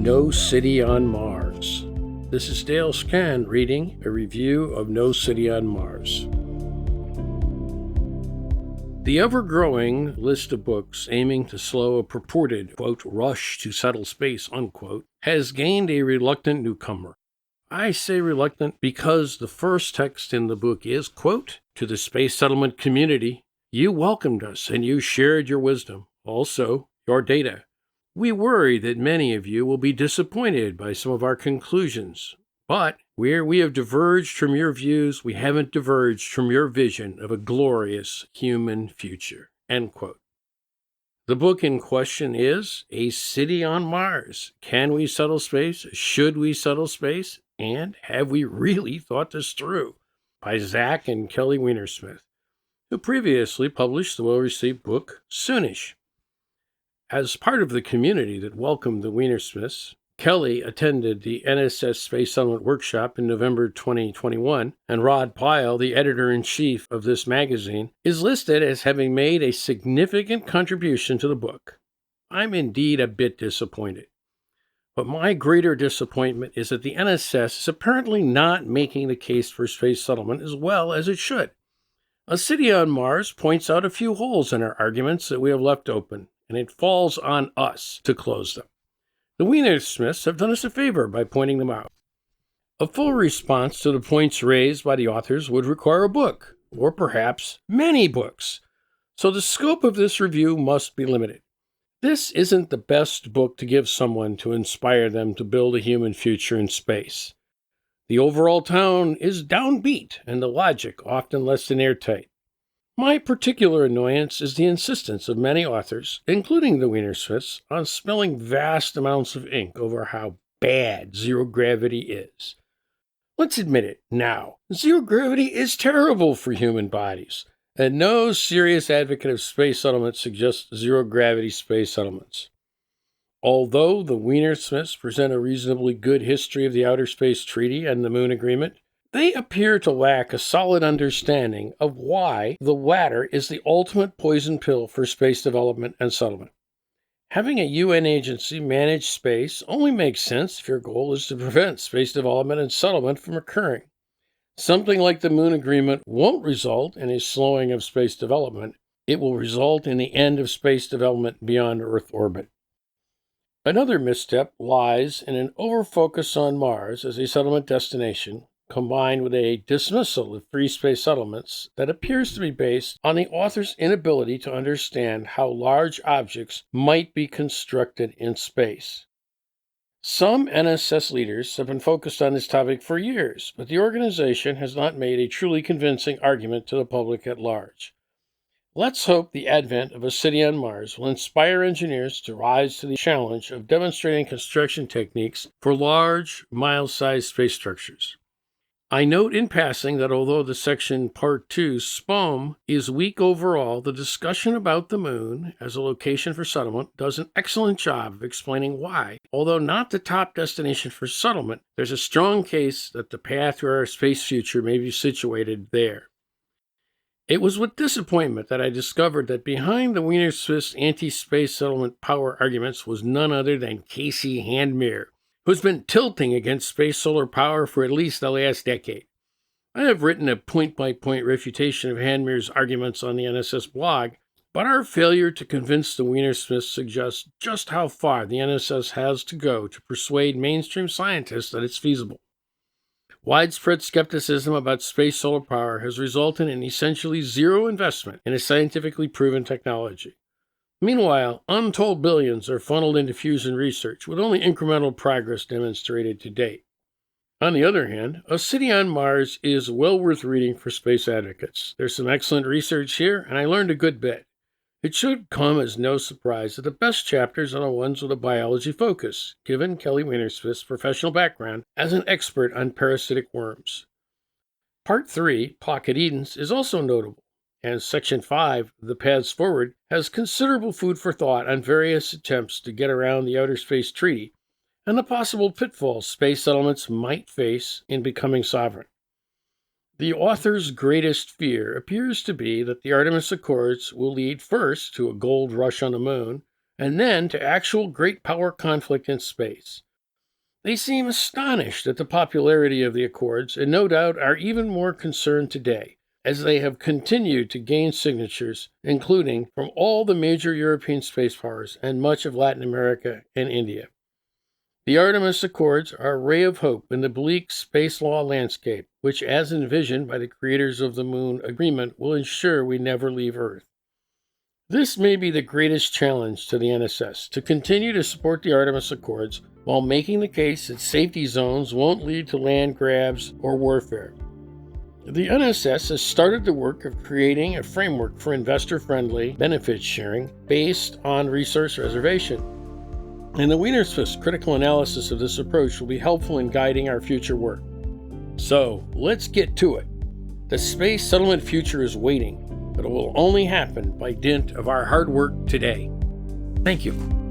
No City on Mars. This is Dale Skran reading a review of No City on Mars. The ever-growing list of books aiming to slow a purported, quote, rush to settle space, unquote, has gained a reluctant newcomer. I say reluctant because the first text in the book is, quote, to the space settlement community, you welcomed us and you shared your wisdom, also your data. We worry that many of you will be disappointed by some of our conclusions, but where we have diverged from your views, we haven't diverged from your vision of a glorious human future, end quote. The book in question is A City on Mars. Can we settle space? Should we settle space? And have we really thought this through? By Zach and Kelly Weinersmith, who previously published the well-received book Soonish. As part of the community that welcomed the Weinersmiths, Kelly attended the NSS Space Settlement Workshop in November 2021, and Rod Pyle, the editor-in-chief of this magazine, is listed as having made a significant contribution to the book. I'm indeed a bit disappointed. But my greater disappointment is that the NSS is apparently not making the case for space settlement as well as it should. A City on Mars points out a few holes in our arguments that we have left open, and it falls on us to close them. The Weinersmiths have done us a favor by pointing them out. A full response to the points raised by the authors would require a book, or perhaps many books, so the scope of this review must be limited. This isn't the best book to give someone to inspire them to build a human future in space. The overall tone is downbeat, and the logic often less than airtight. My particular annoyance is the insistence of many authors, including the Weinersmiths, on spilling vast amounts of ink over how bad zero gravity is. Let's admit it now. Zero gravity is terrible for human bodies, and no serious advocate of space settlement suggests zero gravity space settlements. Although the Weinersmiths present a reasonably good history of the Outer Space Treaty and the Moon Agreement, they appear to lack a solid understanding of why the latter is the ultimate poison pill for space development and settlement. Having a UN agency manage space only makes sense if your goal is to prevent space development and settlement from occurring. Something like the Moon Agreement won't result in a slowing of space development. It will result in the end of space development beyond Earth orbit. Another misstep lies in an overfocus on Mars as a settlement destination, combined with a dismissal of free space settlements that appears to be based on the author's inability to understand how large objects might be constructed in space. Some NSS leaders have been focused on this topic for years, but the organization has not made a truly convincing argument to the public at large. Let's hope the advent of A City on Mars will inspire engineers to rise to the challenge of demonstrating construction techniques for large, mile-sized space structures. I note in passing that although the section Part 2, SPOM, is weak overall, the discussion about the moon as a location for settlement does an excellent job of explaining why, although not the top destination for settlement, there's a strong case that the path to our space future may be situated there. It was with disappointment that I discovered that behind the Weinersmiths' anti-space settlement power arguments was none other than Casey Handmere, who's been tilting against space solar power for at least the last decade. I have written a point-by-point refutation of Handmere's arguments on the NSS blog, but our failure to convince the Weinersmiths suggests just how far the NSS has to go to persuade mainstream scientists that it's feasible. Widespread skepticism about space solar power has resulted in essentially zero investment in a scientifically proven technology. Meanwhile, untold billions are funneled into fusion research, with only incremental progress demonstrated to date. On the other hand, A City on Mars is well worth reading for space advocates. There's some excellent research here, and I learned a good bit. It should come as no surprise that the best chapters are the ones with a biology focus, given Kelly Weinersmith's professional background as an expert on parasitic worms. Part 3, Pocket Edens, is also notable, and Section 5, The Paths Forward, has considerable food for thought on various attempts to get around the Outer Space Treaty and the possible pitfalls space settlements might face in becoming sovereign. The author's greatest fear appears to be that the Artemis Accords will lead first to a gold rush on the moon, and then to actual great power conflict in space, They seem astonished at the popularity of the Accords and no doubt are even more concerned today, as they have continued to gain signatures, including from all the major European space powers and much of Latin America and India. The Artemis Accords are a ray of hope in the bleak space law landscape, which, as envisioned by the creators of the Moon Agreement, will ensure we never leave Earth. This may be the greatest challenge to the NSS, to continue to support the Artemis Accords while making the case that safety zones won't lead to land grabs or warfare. The NSS has started the work of creating a framework for investor-friendly benefit sharing based on resource reservation. And the Wiener's Fist critical analysis of this approach will be helpful in guiding our future work. So, let's get to it. The space settlement future is waiting, but it will only happen by dint of our hard work today. Thank you.